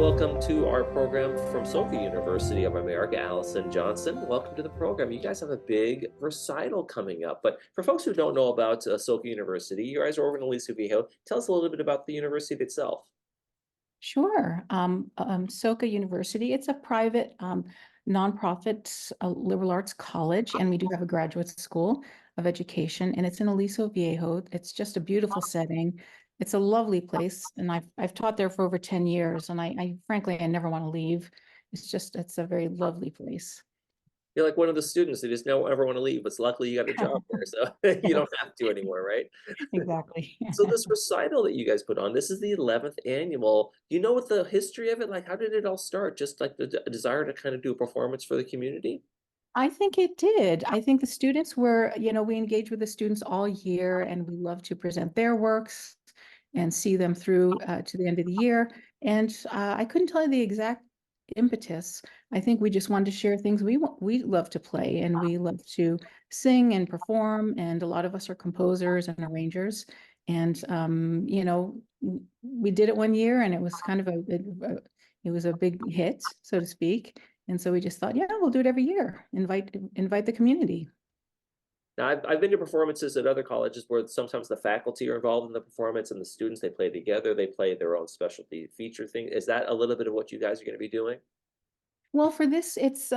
welcome to our program from Soka University of America, Allison Johnson. Welcome to the program. You guys have a big recital coming up, but for folks who don't know about Soka University, you guys are over in Aliso Viejo. Tell us a little bit about the university itself. Sure. Soka University, it's a private nonprofit liberal arts college, and we do have a graduate school of education, and it's in Aliso Viejo. It's just a beautiful setting. It's a lovely place, and I've taught there for over 10 years, and I frankly I never want to leave. It's a very lovely place. You're like one of the students that just don't ever want to leave, but luckily you got a job there, so you Yes, don't have to anymore, right? exactly. So this recital that you guys put on, this is the 11th annual. Do you know what the history of it? Like, how did it all start? Just like the desire to kind of do a performance for the community? I think it did. I think the students were, we engage with the students all year and we love to present their works and see them through to the end of the year. And I couldn't tell you the exact impetus. I think we just wanted to share things we love to play and we love to sing and perform. And a lot of us are composers and arrangers. And, we did it one year and it was kind of it was a big hit, so to speak. And so we just thought, yeah, we'll do it every year. Invite the community. Now, I've been to performances at other colleges where sometimes the faculty are involved in the performance and the students, they play together, they play their own specialty feature thing. Is that a little bit of what you guys are going to be doing? Well, for this, it's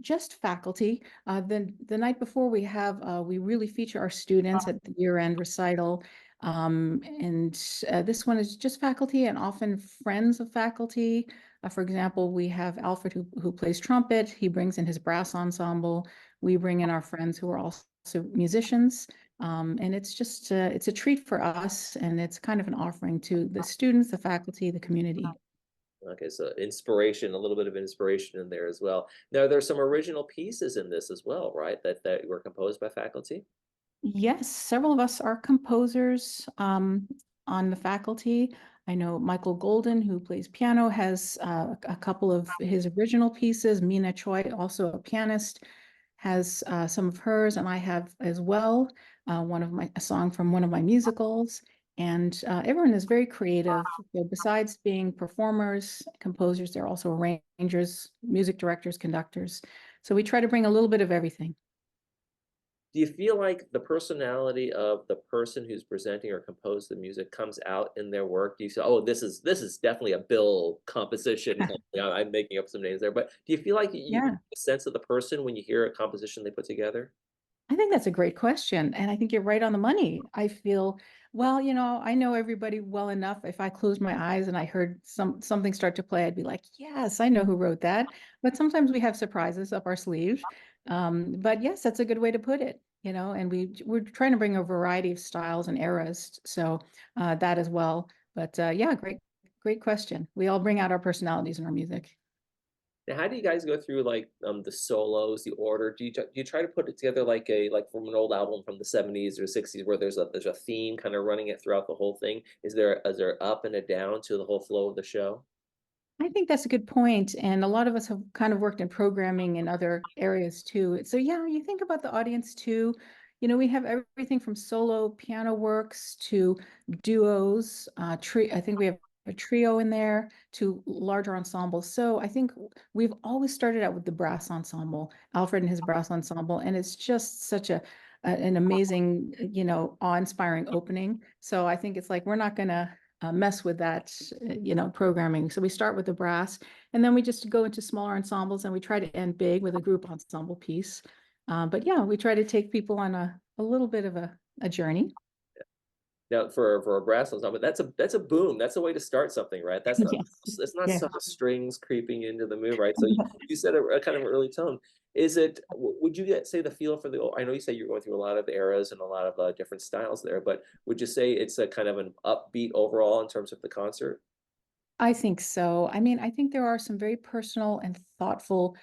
just faculty. The night before we really feature our students at the year-end recital. And this one is just faculty and often friends of faculty. For example, we have Alfred who plays trumpet. He brings in his brass ensemble. We bring in our friends who are also musicians. And it's a treat for us, and it's kind of an offering to the students, the faculty, the community. Okay, so inspiration, a little bit of inspiration in there as well. Now, there's some original pieces in this as well, right? That were composed by faculty. Yes, several of us are composers on the faculty. I know Michael Golden, who plays piano, has a couple of his original pieces. Mina Choi, also a pianist, has some of hers, and I have as well a song from one of my musicals. And everyone is very creative. So besides being performers, composers, they're also arrangers, music directors, conductors. So we try to bring a little bit of everything. Do you feel like the personality of the person who's presenting or composed the music comes out in their work? Do you say, "Oh, this is definitely a Bill composition"? I'm making up some names there, but do you feel like you get Yeah. a sense of the person when you hear a composition they put together? I think that's a great question. And I think you're right on the money. I feel, well, I know everybody well enough. If I closed my eyes and I heard something start to play, I'd be like, yes, I know who wrote that. But sometimes we have surprises up our sleeve. But yes, that's a good way to put it, and we're trying to bring a variety of styles and eras. So that as well. But yeah, great question. We all bring out our personalities in our music. Now, how do you guys go through like the solos, the order? Do you try to put it together like from an old album from the 70s or 60s where there's a theme kind of running it throughout the whole thing? Is there up and a down to the whole flow of the show? I think that's a good point. And a lot of us have kind of worked in programming in other areas too. So yeah, you think about the audience too. We have everything from solo piano works to duos, I think we have a trio in there to larger ensembles. So I think we've always started out with the brass ensemble, Alfred and his brass ensemble, and it's just such an amazing, awe-inspiring opening. So I think it's like we're not gonna mess with that, programming. So we start with the brass, and then we just go into smaller ensembles, and we try to end big with a group ensemble piece. But yeah, we try to take people on a little bit of a journey. Now, for a brass ensemble, that's a boom. That's a way to start something, right? That's not Yes. it's not Yeah. some strings creeping into the mood, right? So you said a kind of early tone. Is it? Would you say the feel for the? I know you say you're going through a lot of eras and a lot of different styles there, but would you say it's a kind of an upbeat overall in terms of the concert? I think so. I mean, I think there are some very personal and thoughtful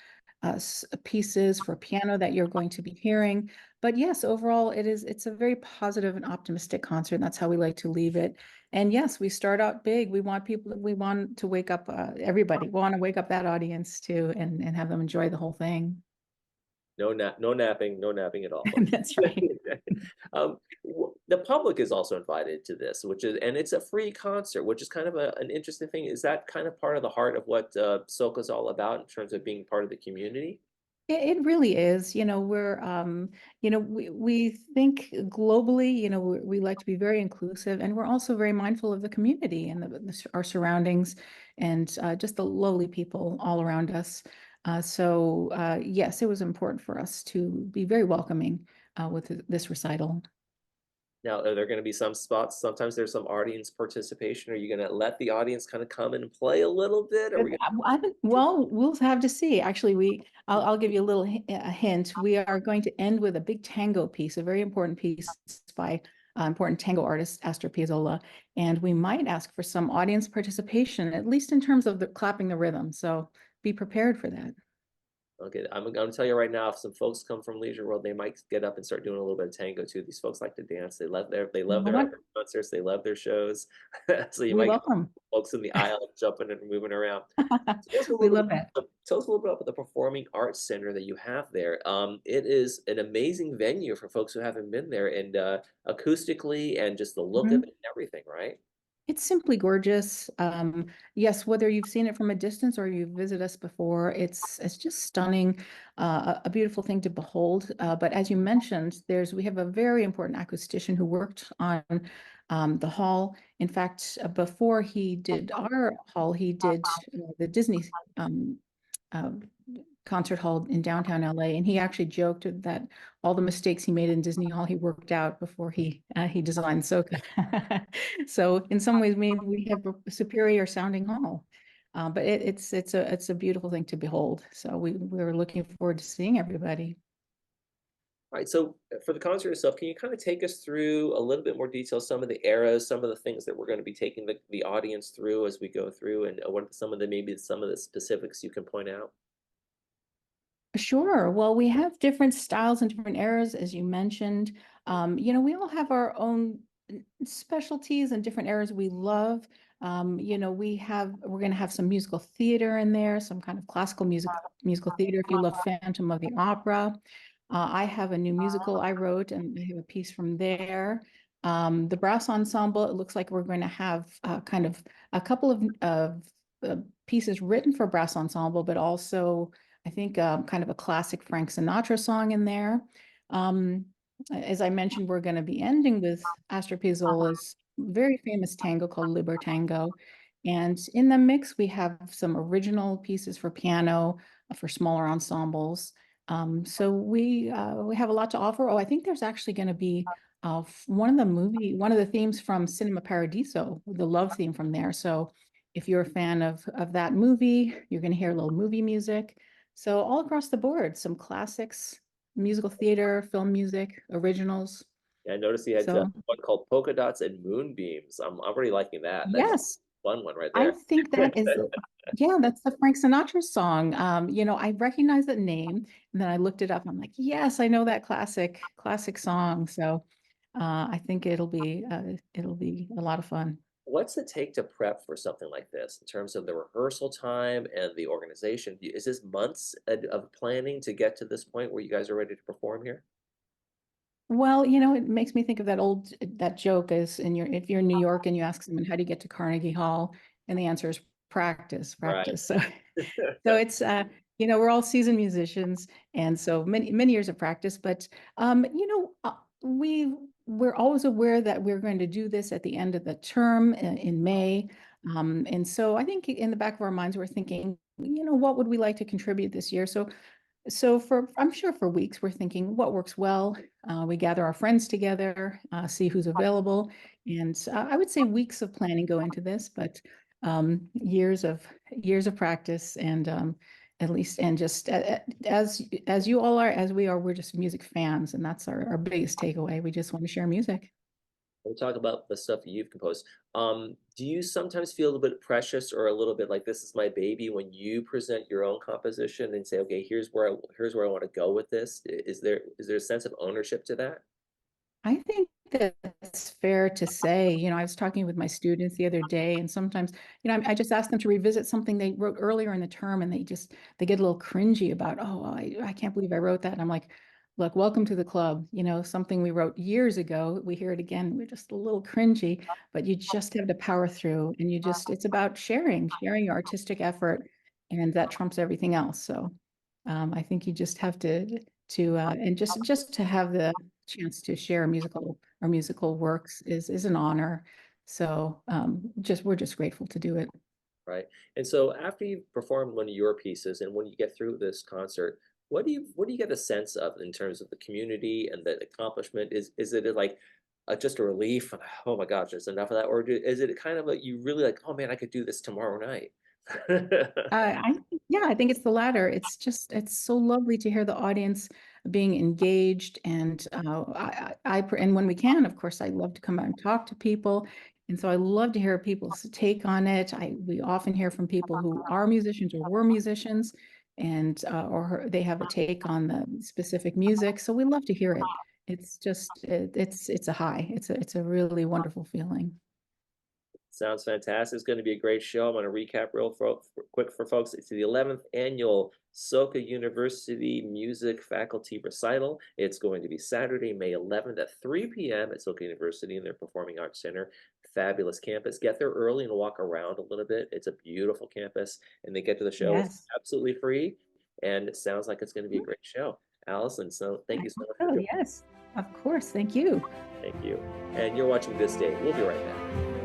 pieces for piano that you're going to be hearing. But yes, overall, it's a very positive and optimistic concert. And that's how we like to leave it. And yes, we start out big. We want to wake up everybody. We want to wake up that audience too and have them enjoy the whole thing. No napping at all. That's right. Um, the public is also invited to this, which is and it's a free concert, which is kind of an interesting thing. Is that kind of part of the heart of what Soka is all about in terms of being part of the community? It really is. We think globally, we like to be very inclusive, and we're also very mindful of the community and our surroundings and just the lowly people all around us. Yes, it was important for us to be very welcoming with this recital. Now, are there going to be some spots? Sometimes there's some audience participation. Are you going to let the audience kind of come in and play a little bit? Are we going Well, we'll have to see. Actually, I'll give you a little a hint. We are going to end with a big tango piece, a very important piece by important tango artist Astor Piazzolla, and we might ask for some audience participation, at least in terms of the clapping the rhythm. So be prepared for that. Okay, I'm gonna tell you right now, if some folks come from Leisure World, they might get up and start doing a little bit of tango too. These folks like to dance. They love Well, their what other concerts. They love their shows. So you we might get welcome. folks in the aisle jumping and moving around. We love that. Tell us a little bit about the Performing Arts Center that you have there. It is an amazing venue for folks who haven't been there, and acoustically and just the look of Mhm. it and everything, right? It's simply gorgeous. Yes, whether you've seen it from a distance or you've visited us before, it's just stunning, a beautiful thing to behold. But as you mentioned, we have a very important acoustician who worked on the hall. In fact, before he did our hall, he did the Disney um, uh, concert hall in downtown LA, and he actually joked that all the mistakes he made in Disney Hall he worked out before he designed Soka. So in some ways, we have a superior sounding hall, but it's a beautiful thing to behold. So we're looking forward to seeing everybody. All right, so for the concert itself, can you kind of take us through a little bit more detail, some of the eras, some of the things that we're going to be taking the audience through as we go through, and what are some of the maybe some of the specifics you can point out? Sure. Well, we have different styles and different eras, as you mentioned. We all have our own specialties and different eras we love. We're going to have some musical theater in there, some kind of classical musical theater. If you love Phantom of the Opera, I have a new musical I wrote, and I have a piece from there. The brass ensemble. It looks like we're going to have kind of a couple of pieces written for brass ensemble, but also I think kind of a classic Frank Sinatra song in there. Um, as I mentioned, we're going to be ending with Astor Piazzolla's very famous tango called Libertango. And in the mix, we have some original pieces for piano, for smaller ensembles. So we have a lot to offer. Oh, I think there's actually going to be one of the themes from Cinema Paradiso, the love theme from there. So if you're a fan of that movie, you're going to hear a little movie music. So all across the board, some classics, musical theater, film music, originals. Yeah, I noticed you had So one called Polka Dots and Moonbeams. I'm already liking that. That's a yes, fun one right I there. think yeah, that's the Frank Sinatra song. I recognize that name, and then I looked it up. I'm like, yes, I know that classic song. So I think it'll be a lot of fun. What's it take to prep for something like this in terms of the rehearsal time and the organization? Is this months of planning to get to this point where you guys are ready to perform here? Well, it makes me think of that joke is if you're in New York and you ask someone how do you get to Carnegie Hall, and the answer is practice, Right. practice. So it's we're all seasoned musicians, and so many years of practice. But we're always aware that we're going to do this at the end of the term in May, and so I think in the back of our minds we're thinking, what would we like to contribute this year? So I'm sure for weeks we're thinking what works well. We gather our friends together, see who's available, and I would say weeks of planning go into this, but years of practice and at least and just as you all are, as we are, we're just music fans, and that's our biggest takeaway. We just want to share music. We'll talk about the stuff that you've composed. Do you sometimes feel a little bit precious or a little bit like this is my baby when you present your own composition and say, okay, here's where I want to go with this? Is there a sense of ownership to that? I think that's fair to say. I was talking with my students the other day, and sometimes, I just asked them to revisit something they wrote earlier in the term, and they get a little cringy about, oh, I can't believe I wrote that. And I'm like, look, welcome to the club, something we wrote years ago. We hear it again. We're just a little cringy, but you just have to power through and it's about sharing your artistic effort, and that trumps everything else. So I think you just have and just to have the chance to share our musical works is an honor. So we're just grateful to do it. Right. And so after you've performed one of your pieces and when you get through this concert, what do you get a sense of in terms of the community and the accomplishment? Is it like just a relief? Oh my gosh, there's enough of that, or is it kind of like you really like, oh man, I could do this tomorrow night? Yeah, I think it's the latter. It's so lovely to hear the audience being engaged, and and when we can, of course, I love to come out and talk to people, and so I love to hear people's take on it. We often hear from people who are musicians or were musicians, and or they have a take on the specific music. So we love to hear it. It's a high. It's a really wonderful feeling. Sounds fantastic. It's going to be a great show. I'm going to recap quick for folks. It's the 11th annual Soka University Music Faculty Recital. It's going to be Saturday, May 11th at 3 p.m. at Soka University in their Performing Arts Center. Fabulous campus. Get there early and walk around a little bit. It's a beautiful campus, and they get to the show. It's Yes. absolutely free, and it sounds like it's going to be a great show. Allison, so thank you so much for Oh, joining. yes, of course. Thank you. Thank you. And you're watching This Day. We'll be right back.